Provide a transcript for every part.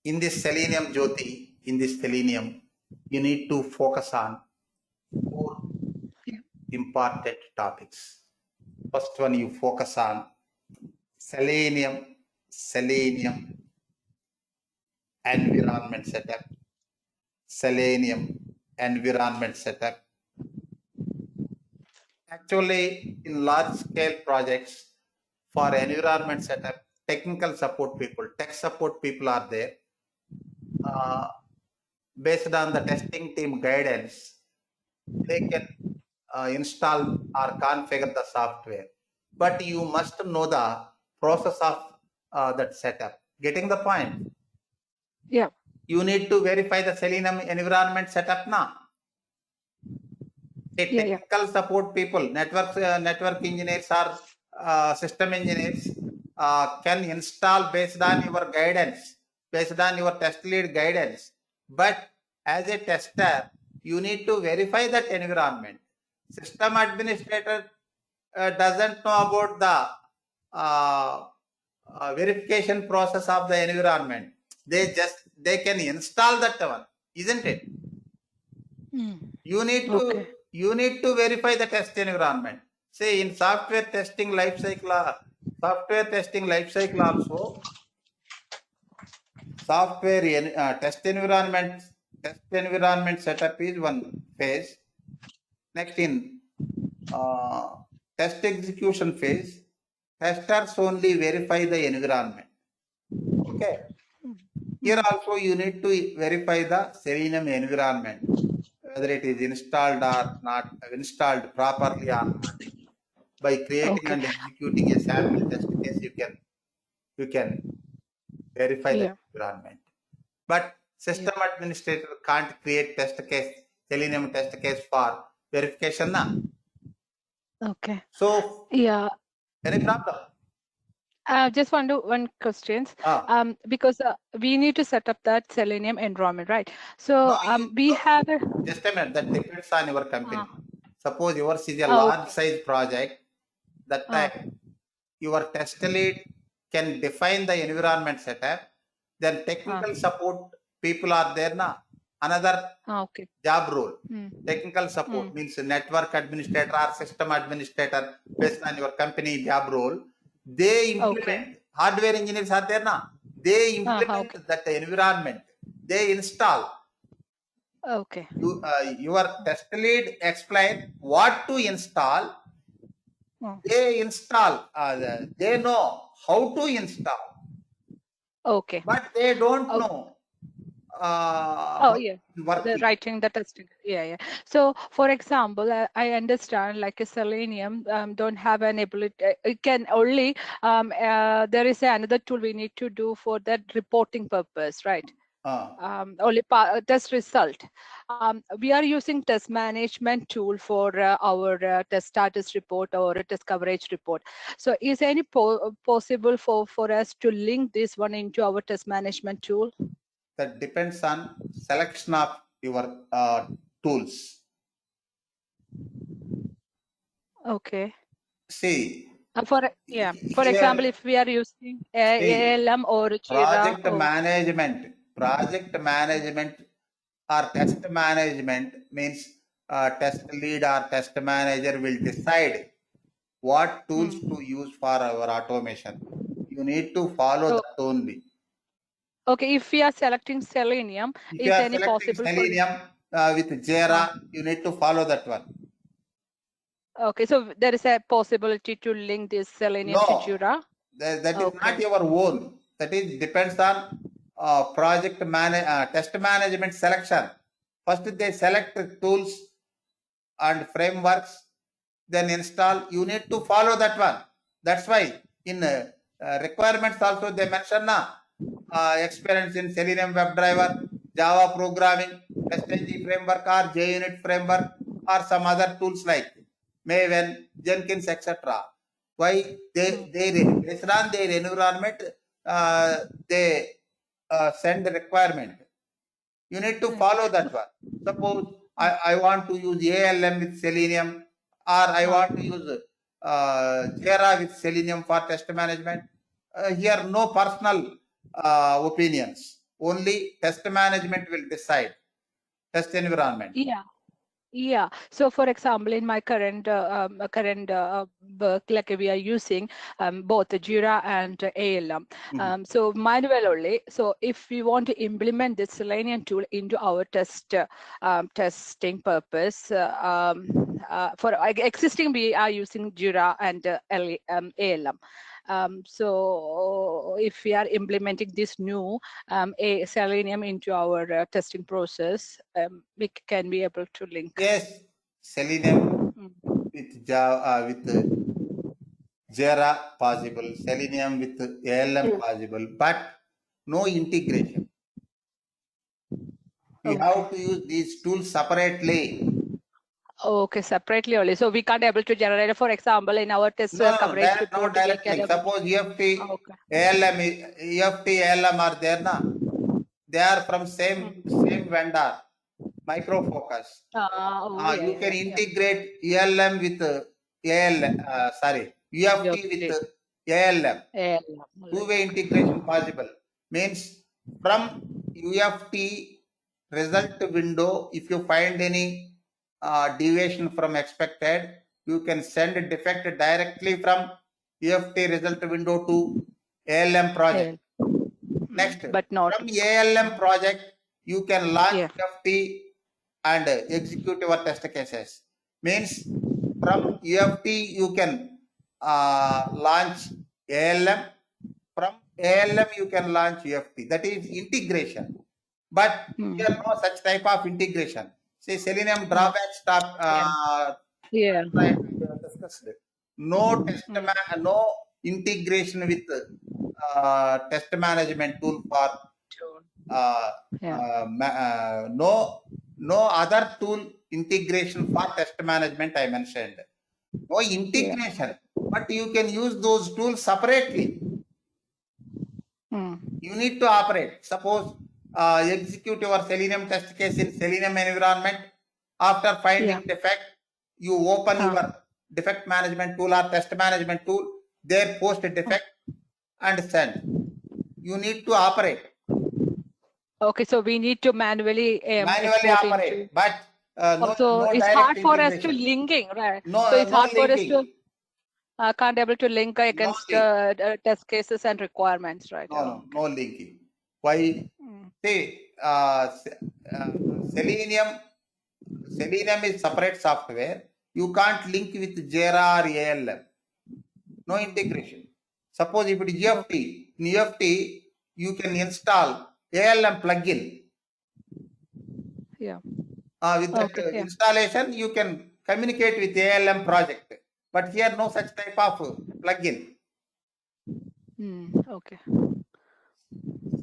in this Selenium Jyoti, in this Selenium, you need to focus on 4 important topics. First one, you focus on Selenium environment setup. Selenium environment setup. Actually, in large scale projects for environment setup, technical support people, tech support people are there. Based on the testing team guidance, they can install or configure the software. But you must know the process of that setup. Getting the point? Yeah. You need to verify the Selenium environment setup now. Technical support people, network engineers or system engineers can install based on your guidance, based on your test lead guidance. But as a tester, you need to verify that environment. System administrator doesn't know about the verification process of the environment. They can install that one, isn't it? You need to verify the test environment. Say in software testing life cycle also, test environment setup is one phase. Next, in test execution phase, testers only verify the environment. Okay. Here also you need to verify the Selenium environment, whether it is installed or not, installed properly or not. By creating and executing a sample test case, you can verify the environment. But system administrator can't create test case, Selenium test case for verification now. Okay. So any problem? Just one question. Because we need to set up that Selenium environment, right? So we have just a minute. That depends on your company. Suppose yours is a large size project. That time your test lead can define the environment setup. Then technical support people are there now. Another job role. Technical support means network administrator or system administrator based on your company job role. They implement. Hardware engineers are there now. They implement that environment. They install. Your test lead explain what to install. They install. They know how to install. But they don't know. The writing the testing. So for example, I understand like a Selenium don't have an ability. It can only there is another tool we need to do for that reporting purpose, right? Only test result. We are using test management tool for our test status report or test coverage report. So is any possible for us to link this one into our test management tool? That depends on selection of your tools. Okay. See. For example, if we are using ALM or Jira project management or test management means test lead or test manager will decide what tools to use for our automation. You need to follow that only. Okay, if we are selecting Selenium, if is any possible Selenium with Jira, you need to follow that one. Okay, so there is a possibility to link this Selenium to Jira? That is not your own. That is depends on test management selection. First they select tools and frameworks, then install. You need to follow that one. That's why in requirements also they mention experience in Selenium WebDriver, Java programming, SNG framework or JUnit framework or some other tools like Maven, Jenkins, etc. Why they based on their environment they send the requirement. You need to follow that one. Suppose I want to use ALM with Selenium or I want to use Jira with Selenium for test management. Here no personal opinions. only test management will decide test environment. Yeah. So, for example, in my current work, like we are using both Jira and ALM. So manual only. So, if we want to implement this Selenium tool into our testing purpose, for existing, we are using Jira and ALM. So if we are implementing this new a Selenium into our testing process, we can be able to link. Yes, Selenium with Java, with Jira possible, Selenium with ALM possible, but no integration. We have to use these tools separately. Okay, separately only. So we can't able to generate, for example, in our test coverage No report. direct link. Suppose EFT, ALM, EFT, ALM are there now. They are from same vendor, Micro Focus. You can integrate ELM with UFT with ALM. Two-way integration possible. Means from UFT result window, if you find any deviation from expected, you can send a defect directly from UFT result window to ALM project. Next, but not from ALM project, you can launch UFT and execute your test cases. Means from UFT, you can launch ALM. From ALM, you can launch UFT. That is integration. But here no such type of integration. Say Selenium drawbacks discussed. No no integration with test management tool for no other tool integration for test management I mentioned. No integration, but you can use those tools separately. You need to operate. Suppose execute your Selenium test case in Selenium environment. After finding defect, you open your defect management tool or test management tool, there post a defect and send. You need to operate. Okay, so we need to manually operate, but so no it's hard for us to linking, right? So it's hard for us to can't able to link against test cases and requirements, right? No linking. Why? See, Selenium is separate software. You can't link with Jira or ALM. No integration. Suppose if it is EFT, in EFT you can install ALM plugin. With that installation, you can communicate with ALM project. But here no such type of plugin.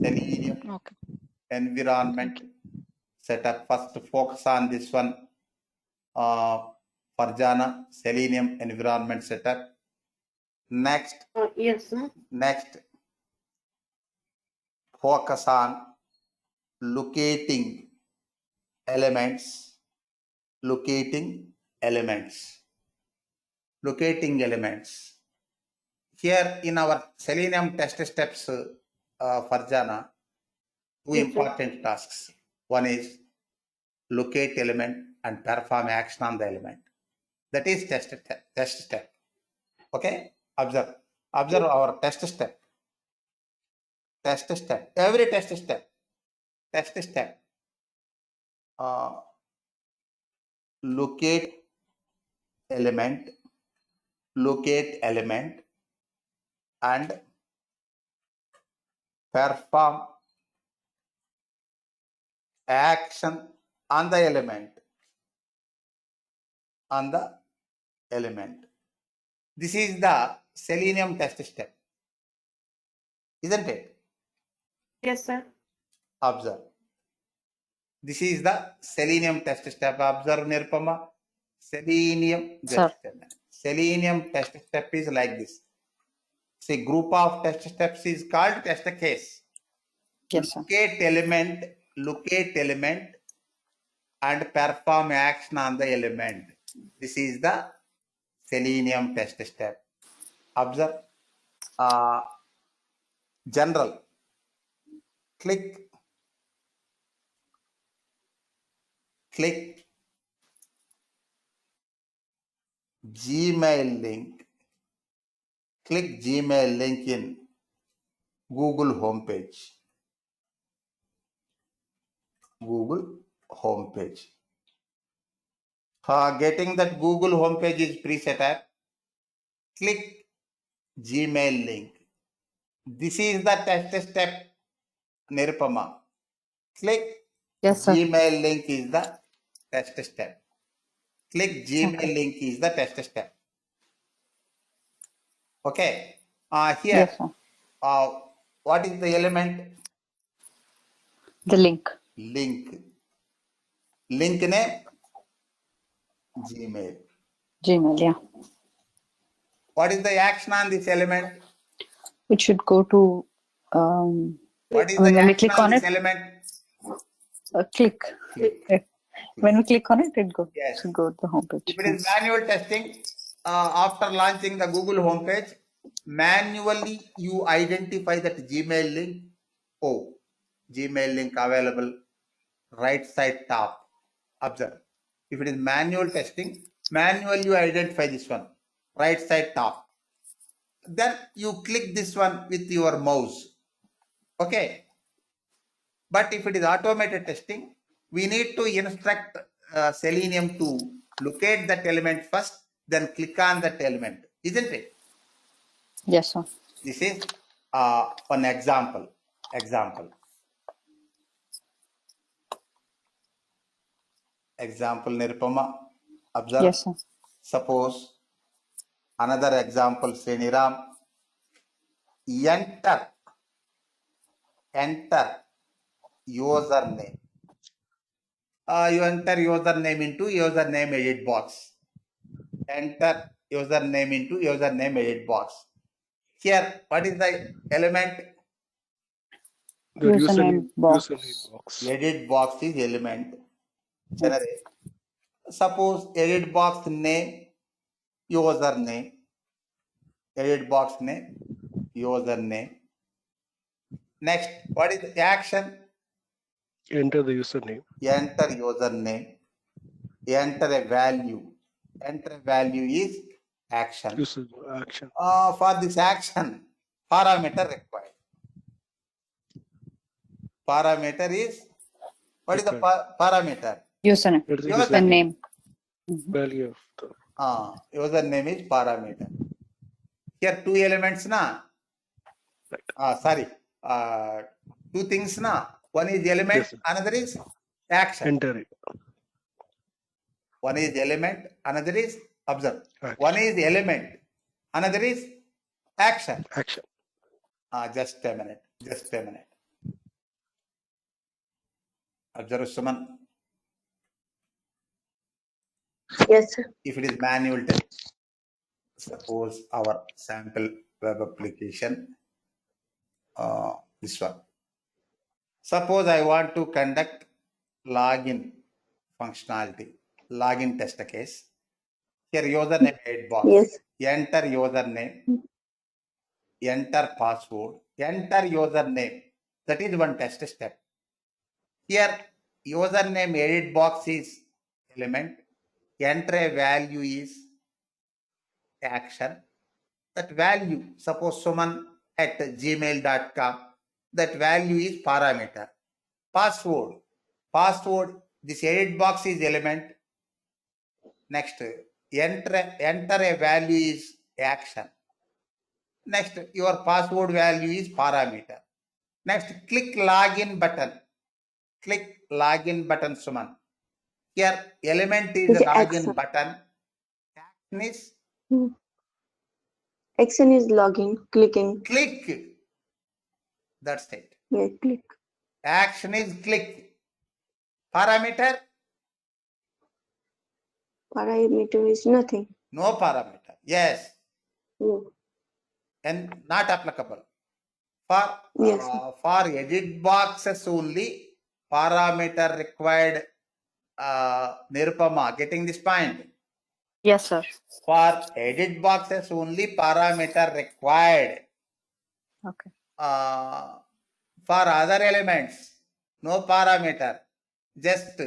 Selenium environment setup. First focus on this one. Farjana, Selenium environment setup. Next. Yes, sir. Next. Focus on locating elements. Locating elements. Here in our Selenium test steps, Farjana, two important tasks. One is locate element and perform action on the element. That is test step. Okay? Observe our test step. Every test step. Locate element and perform action on the element. This is the Selenium test step, isn't it? Yes, sir. Observe. This is the Selenium test step. Observe, Nirupama. Selenium test step is like this. Say group of test steps is called test case. Yes, sir. Locate element and perform action on the element. This is the Selenium test step. Observe. General. Click click Gmail link. Click Gmail link in Google homepage. Google homepage. Getting that Google homepage is preset at. Click Gmail link. This is the test step, Nirupama. Click Yes, sir. Gmail link is the test step. Click Gmail link is the test step. Okay. Here, Yes, sir. what is the element? The link. Link. Link name Gmail. Gmail, yeah. What is the action on this element? It should go to, What is the when we action click on on this it, element? click. Click. When we click on it, it Yes. should go to the homepage. If it is manual testing, after launching the Google homepage, manually you identify that Gmail link. Oh, Gmail link available, right side top. Observe. If it is manual testing, manually you identify this one, right side top. Then you click this one with your mouse. Okay. But if it is automated testing, we need to instruct Selenium to locate that element first, then click on that element, isn't it? Yes, sir. This is an example. Example, Nirupama. Observe. Yes, sir. Suppose another example, Sriniram. Enter username. You enter username into username edit box. Enter username into username edit box. Here, what is the element? The Username box. username box. Edit box is element. Generate. Suppose edit box name, username. Edit box name, username. Next, what is the action? Enter the username. Enter username. Enter a value. Enter a value is action. User action. For this action, parameter required. Parameter is, what is the parameter? Username. It is the Username. The username. name. Value of the Username is parameter. Here two elements na. right. Two things na. One is element, Yes, sir. another is action. Enter it. One is element, another is observe. Action. One is element, another is action. Action. Just a minute. Observe, Suman. Yes, sir. If it is manual test, suppose our sample web application, this one. Suppose I want to conduct login functionality, login test case. Here username edit box. Yes. Enter username, enter password, enter username. That is one test step. Here username edit box is element, enter a value is action. That value, suppose someone at gmail.com, that value is parameter. Password, this edit box is element. Next, enter a value is action. Next, your password value is parameter. Next, click login button. Click login button, Suman. Here, element is Is a it login action? button. Action is Action is logging, clicking. click. That's it. Yeah, click. Action is click. Parameter, Parameter is nothing. no parameter. Yes, No. and not applicable. For Yes. for edit boxes only, parameter required. Nirupama, getting this point? Yes, sir. For edit boxes only, parameter required. Okay. For other elements, no parameter. Just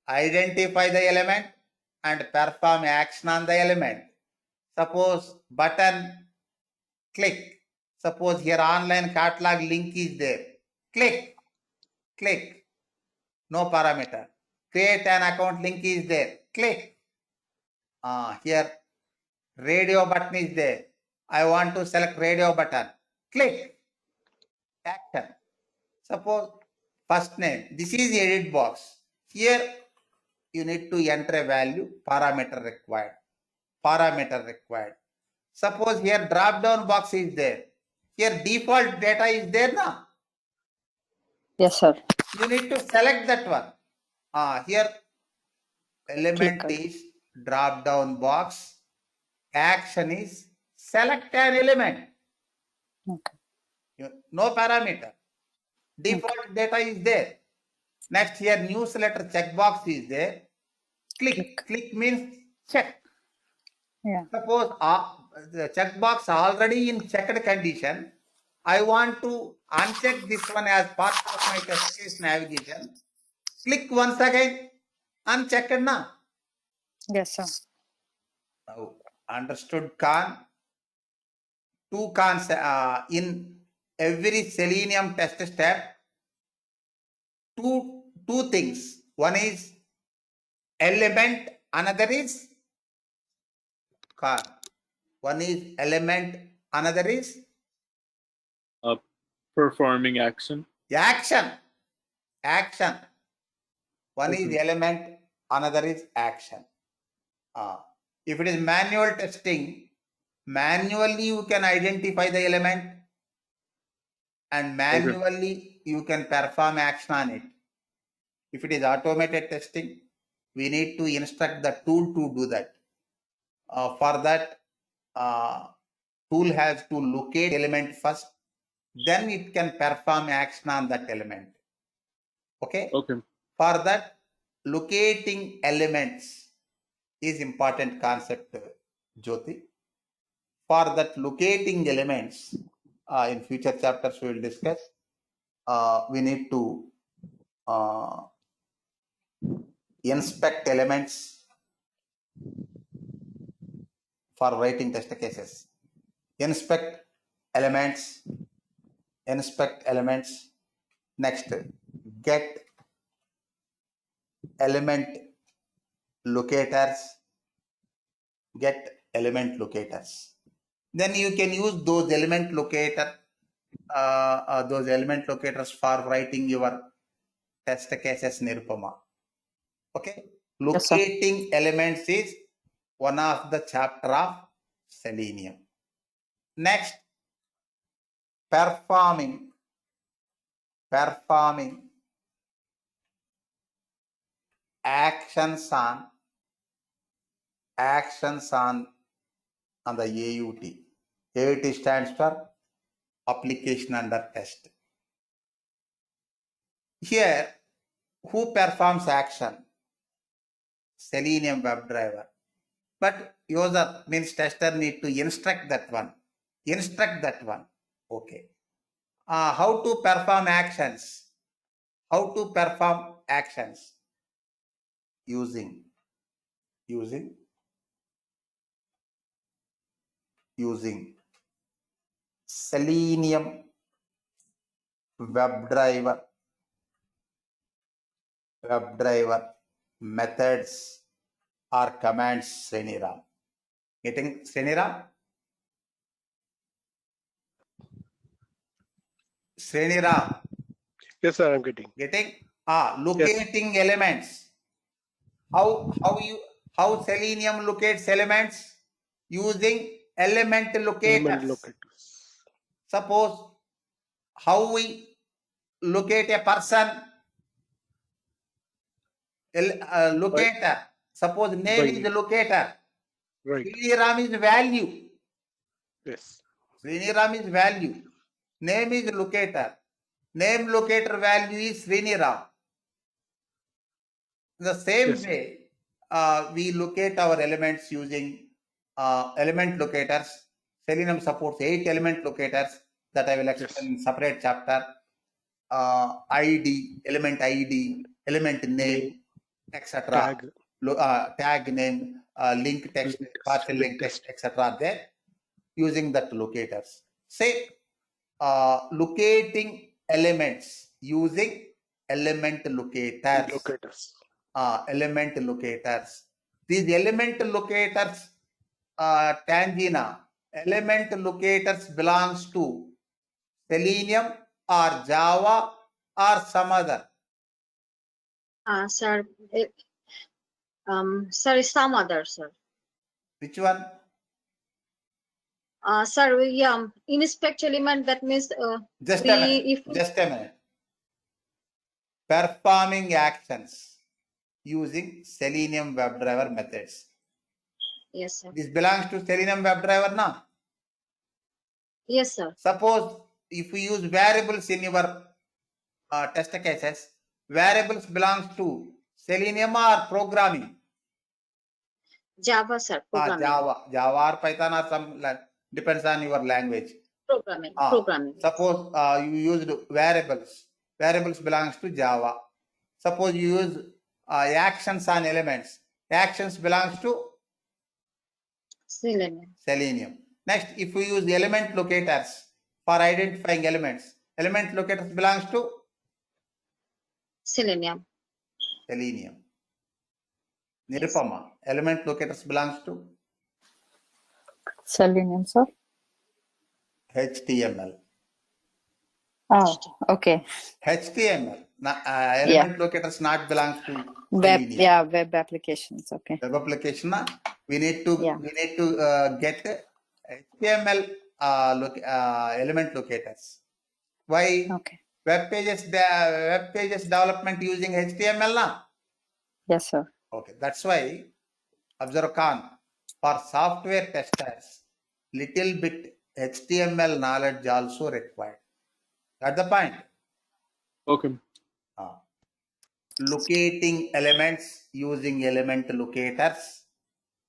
identify the element and perform action on the element. Suppose button, click. Suppose here online catalog link is there. Click, click. No parameter. Create an account link is there. Click. Here radio button is there. I want to select radio button. Click. Action. Suppose first name. This is edit box. Here you need to enter a value, parameter required. Parameter required. Suppose here drop down box is there. Here default data is there now. Yes, sir. You need to select that one. Here element Click. is drop down box. Action is select an element. Okay. No parameter. Default data is there. Next here newsletter checkbox is there. Click. Click means check. Yeah. Suppose the checkbox already in checked condition. I want to uncheck this one as part of my test case navigation. Click once again. Unchecked now. Yes, sir. Now, understood Khan? Two cons in every Selenium test step. Two things. One is element, another is Khan. One is element, another is performing action. action. Action. One is Okay. element, another is action. If it is manual testing, manually you can identify the element and manually you can perform action on it. If it is automated testing, we need to instruct the tool to do that. For that, tool has to locate element first, then it can perform action on that element. Okay? Okay. For that, locating elements is important concept, Jyoti. For that locating elements, in future chapters we will discuss, we need to inspect elements for writing test cases. Inspect elements. Next, get element locators. Then you can use those element locators for writing your test cases, Nirupama. Okay, Yes, sir. locating elements is one of the chapter of Selenium. Next, performing actions on the AUT. AUT stands for application under test. Here, who performs action? Selenium WebDriver. But user means tester need to instruct that one. Okay. How to perform actions? Using Selenium WebDriver methods or commands. Sriniram. Getting Sriniram? Sriniram. Yes, sir, I'm getting. Locating elements. How Selenium locates elements? Using element locators. Element locators. Suppose how we locate a person. Locator. Suppose name is the locator. Right. Sriniram is value. Yes. Sriniram is value. Name is locator. Name locator value is Sriniram. In the same Yes, sir. way, we locate our elements using element locators. Selenium supports 8 element locators that I will explain in separate chapter. ID, element name, etc. Tag. Tag name, link text, Link text, partial link link text, etc. are there using that locators. Say locating elements using element locators. Locators. Element locators. These element locators, Tangina, element locators belongs to Selenium or Java or some other. Sir, sir, is some other, sir. Which one? Sir, inspect element, that means Just a we, minute. if Just a minute. Performing actions using Selenium WebDriver methods. yes, sir. This belongs to Selenium WebDriver now. Yes, sir. Suppose if we use variables in your test cases, variables belongs to Selenium or programming. Java, sir. Programming. Java or Python or some, depends on your language. Programming. Programming. Suppose you used variables. Variables belongs to Java. Suppose you use actions on elements. Actions belongs to Selenium. Next, if we use element locators for identifying elements, element locators belongs to Selenium. Nirupama, element locators belongs to Selenium, sir. HTML. Oh, okay. HTML. Element locators not belongs to Web, Selenium. web applications. Okay. Web application, we need to get HTML element locators. Why? Okay. Web pages development using HTML na? Yes, sir. Okay, that's why observe for software testers, little bit HTML knowledge also required. That's the point. Okay. Locating elements using element locators.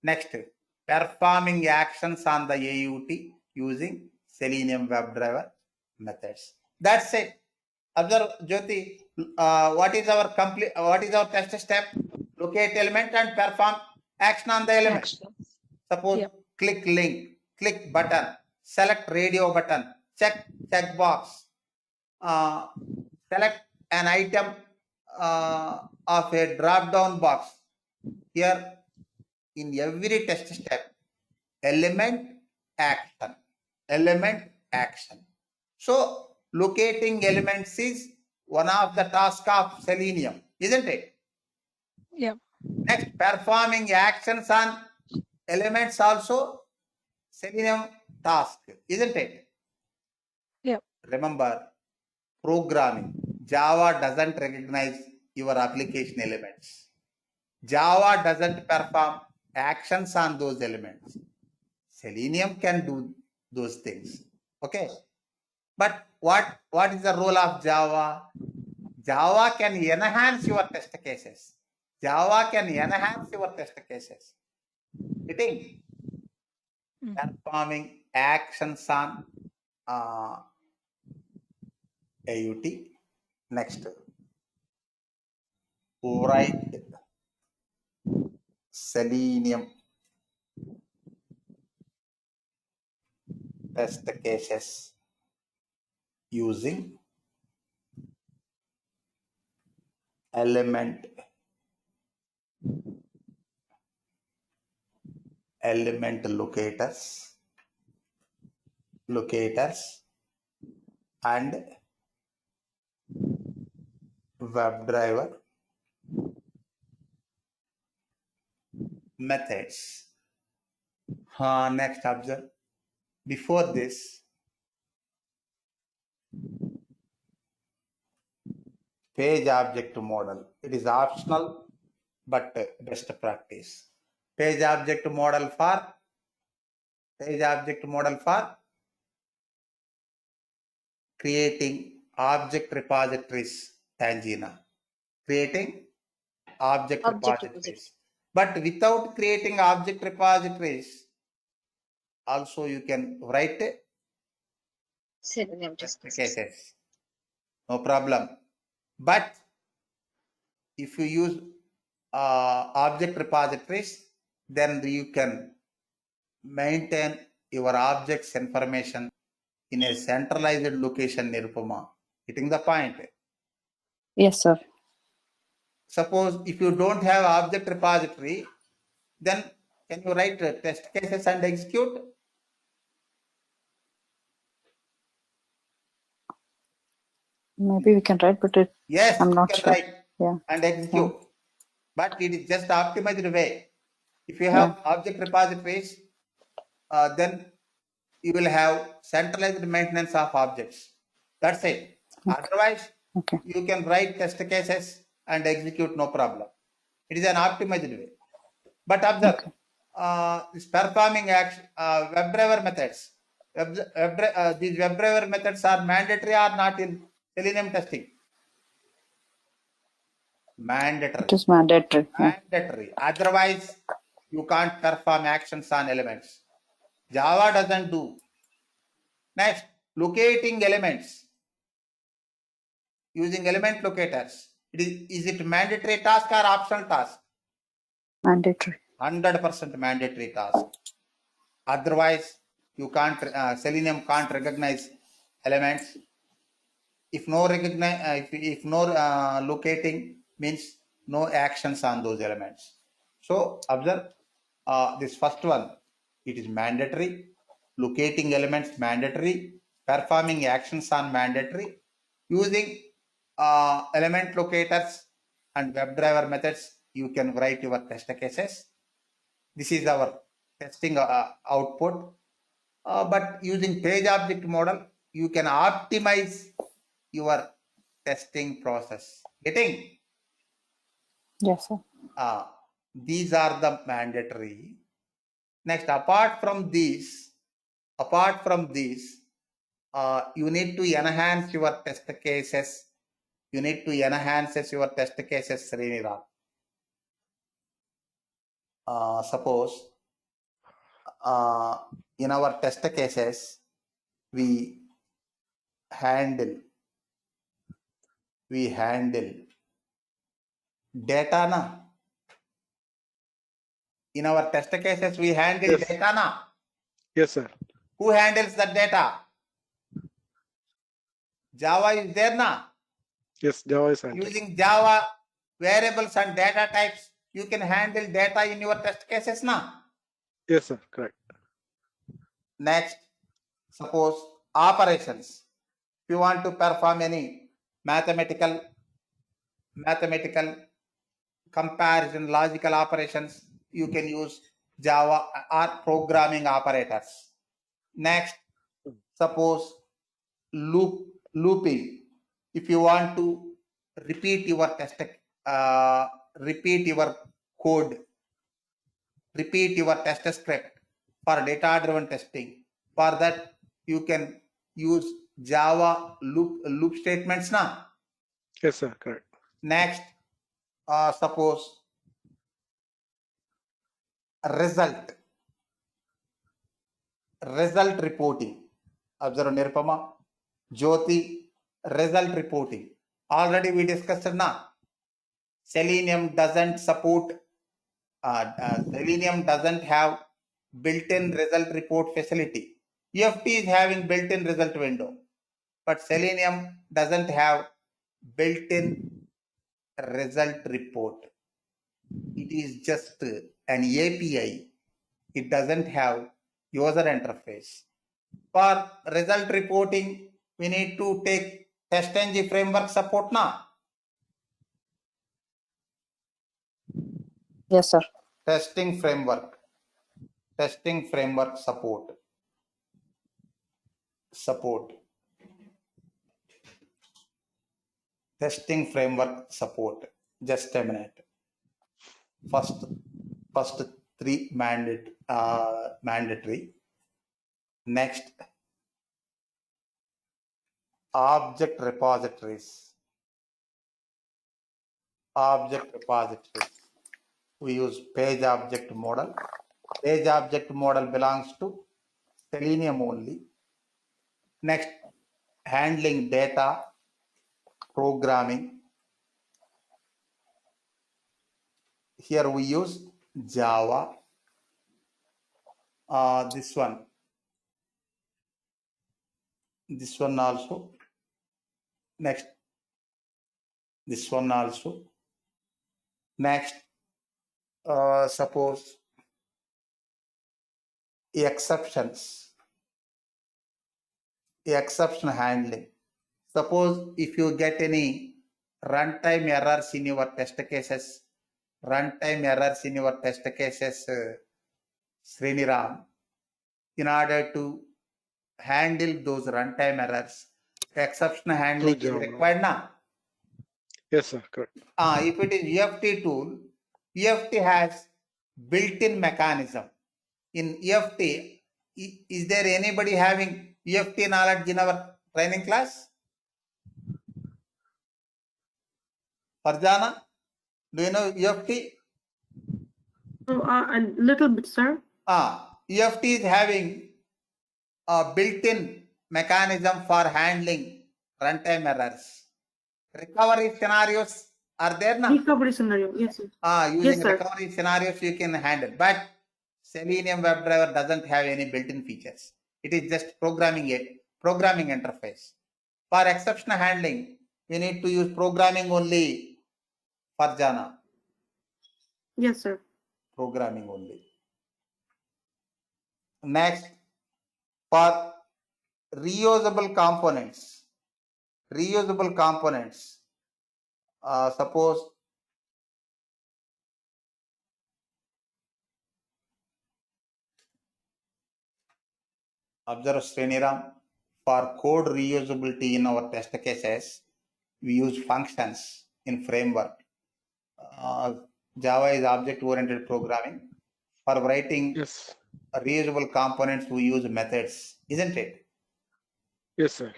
Next, performing actions on the AUT using Selenium WebDriver methods. That's it. Observe, Jyoti, what is our test step? Locate element and perform action on the element. Action. Suppose click link, click button, select radio button, check box, select an item of a drop down box. Here, in every test step, element action. So locating elements is one of the tasks of Selenium, isn't it? Yeah. Next, performing actions on elements also Selenium task, isn't it? Yeah. Remember, programming, Java doesn't recognize your application elements. Java doesn't perform actions on those elements. Selenium can do those things. Okay. But what is the role of Java? Java can enhance your test cases. Getting performing actions on AUT. Next, write Selenium test cases using element locators and WebDriver methods. Next, observe. Before this, page object model. It is optional, but best practice. Page object model for creating object repositories. Tangina. Creating object repositories. But without creating object repositories, also you can write Selenium test cases. No problem. But if you use object repositories, then you can maintain your objects information in a centralized location, Nirupama. Hitting the point. Yes, sir. Suppose if you don't have object repository, then can you write test cases and execute? Maybe we can write, but Yes, I'm you not can sure. write Yeah. and execute. But it is just optimized way. If you have object repositories, then you will have centralized maintenance of objects. That's it. Otherwise, Okay. you can write test cases and execute, no problem. It is an optimized way. But observe, this performing action, WebDriver methods. These WebDriver methods are mandatory or not in Selenium testing? Mandatory. It is mandatory. Yeah. Mandatory. Otherwise, you can't perform actions on elements. Java doesn't do. Next, locating elements using element locators. Is it mandatory task or optional task? Mandatory. 100% mandatory task. Otherwise, you can't. Selenium can't recognize elements. If no locating means no actions on those elements. So observe this first one. It is mandatory. Locating elements mandatory. Performing actions on mandatory. Using element locators and WebDriver methods, you can write your test cases. This is our testing output. But using page object model, you can optimize your testing process. Getting? Yes, sir. These are the mandatory. Next, apart from these, you need to enhance your test cases. You need to enhance your test cases, Srinivas. Suppose in our test cases, we handle data na. In our test cases, we handle Yes. data na. Yes, sir. Who handles the data? Java is there na. Yes, Java is handling. Using Java variables and data types, you can handle data in your test cases na. Yes, sir. Correct. Next, suppose operations. If you want to perform any mathematical comparison, logical operations, you can use Java or programming operators. Next, suppose looping. If you want to repeat your code, repeat your test script for data-driven testing. For that, you can use Java loop statements now. Yes, sir. Correct. Next, suppose result reporting. Observe Nirupama, Jyoti, result reporting. Already we discussed now. Selenium doesn't support. Selenium doesn't have built-in result report facility. UFT is having built-in result window, but Selenium doesn't have built-in result report. It is just an API. It doesn't have user interface. For result reporting, we need to take TestNG framework support now. Yes, sir. Testing framework support. Testing framework support. Just a minute. First three mandatory. Next, object repositories. We use page object model. Page object model belongs to Selenium only. Next, handling data, programming. here we use Java. This one also. Next, this one also. Next, suppose exception handling. Suppose if you get any runtime errors in your test cases, Sriniram, in order to handle those runtime errors, exception handling is Java. required now. Yes, sir. Correct. If it is EFT tool, EFT has built-in mechanism. In EFT, is there anybody having EFT knowledge in our training class? Farjana, do you know EFT? A little bit, sir. EFT is having a built-in mechanism for handling runtime errors. Recovery scenarios are there now? Recovery scenario. Yes, sir. Using Yes, sir. recovery scenarios you can handle, but Selenium WebDriver doesn't have any built-in features. It is just programming interface. For exception handling, you need to use programming only. Farjana, Yes, sir. programming only. Next, for reusable components, suppose observe Sriniram, for code reusability in our test cases, we use functions in framework. Java is object-oriented programming. For writing Yes. reusable components, we use methods, isn't it? Yes, sir.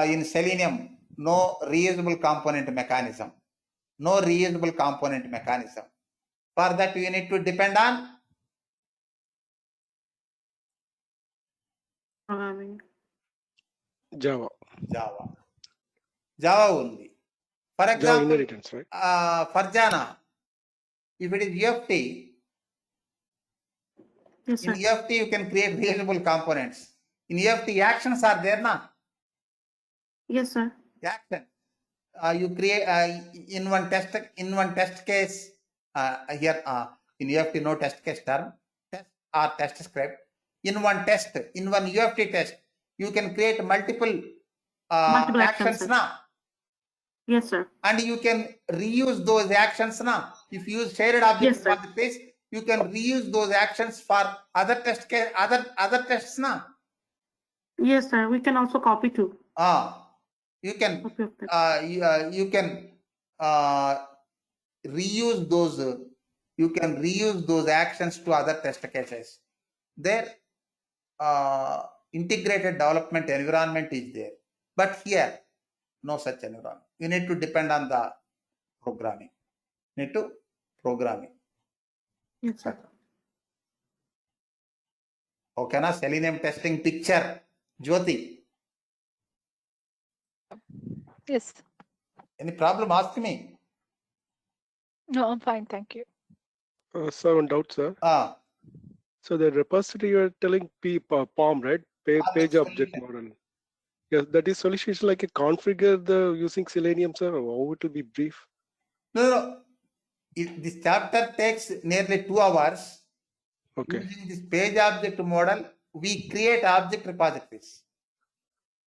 In Selenium, no reusable component mechanism. For that, you need to depend on Programming. Java. Java only. For Java example, inheritance, right? Farjana, if it is EFT, Yes, sir. in EFT you can create reusable components. In EFT, actions are there now. Yes, sir. Action. You create in one test case here in EFT no test case term, test or test script. In one UFT test, you can create multiple Multiple actions actions, sir. now, Yes, sir. and you can reuse those actions now. If you use shared object Yes, sir. repositories, you can reuse those actions for other test case, other tests now. Yes, sir. We can also copy too. You can Copy of that. you can reuse those actions to other test cases. Their integrated development environment is there, but here no such environment. You need to depend on the programming. Yes, sir. Okay, na Selenium testing picture. Jyoti, Yes. any problem? Ask me. No, I'm fine. Thank you. Sir, one doubt, sir. So the repository you're telling POM, right? Page object model. Yes, that is solution is like a configure the using Selenium, sir. Or how it will be brief? No. This chapter takes nearly 2 hours. Okay. Using this page object model, we create object repositories.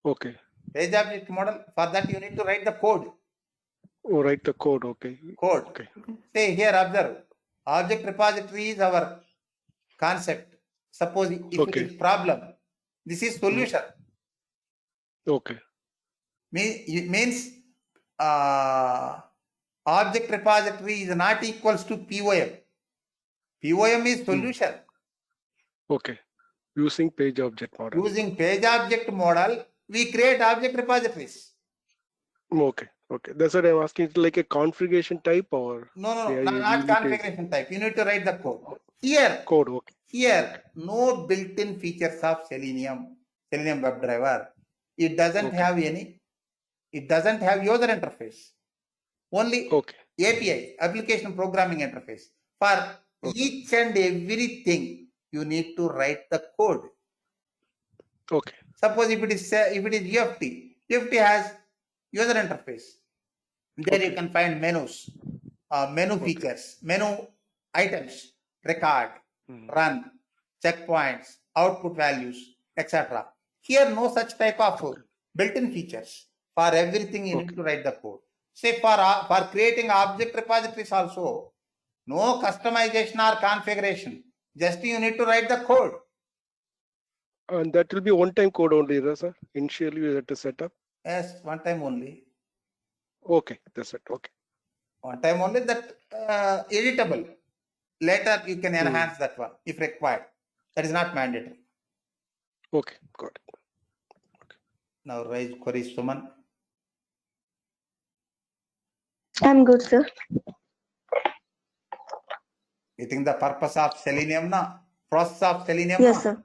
Okay. Page object model, for that you need to write the code. Oh, write the code. Okay. Okay. Say here, observe. Object repository is our concept. Suppose if it is problem, this is solution. Okay. It means object repository is not equals to POM. POM is solution. Okay. Using page object model. Using page object model, we create object repositories. Okay. Okay. That's what I'm asking. It's like a configuration type or? No, Yeah, not configuration type. You need to write the code. Here, Okay. Here, no built-in features of Selenium WebDriver. It doesn't have any. It doesn't have user interface. Only API, application programming interface. For Okay. each and everything, you need to write the code. Okay. Suppose if it is UFT has user interface. There you Okay. can find menus, menu Okay. features, menu items, record, Mhm. run, checkpoints, output values, etc. Here, no such type of Okay. built-in features. For everything, you need Okay. to write the code. Say for creating object repositories also, no customization or configuration. Just you need to write the code. And that will be one-time code only, right, sir? Initially, you have to set up. Yes, one time only. Okay, that's it. Okay. One time only, that editable. Later you can enhance that one if required. That is not mandatory. Okay, got it. Now raise queries, Suman. I'm good, sir. You think the purpose of Selenium, na? Process of Selenium, Yes, na? sir.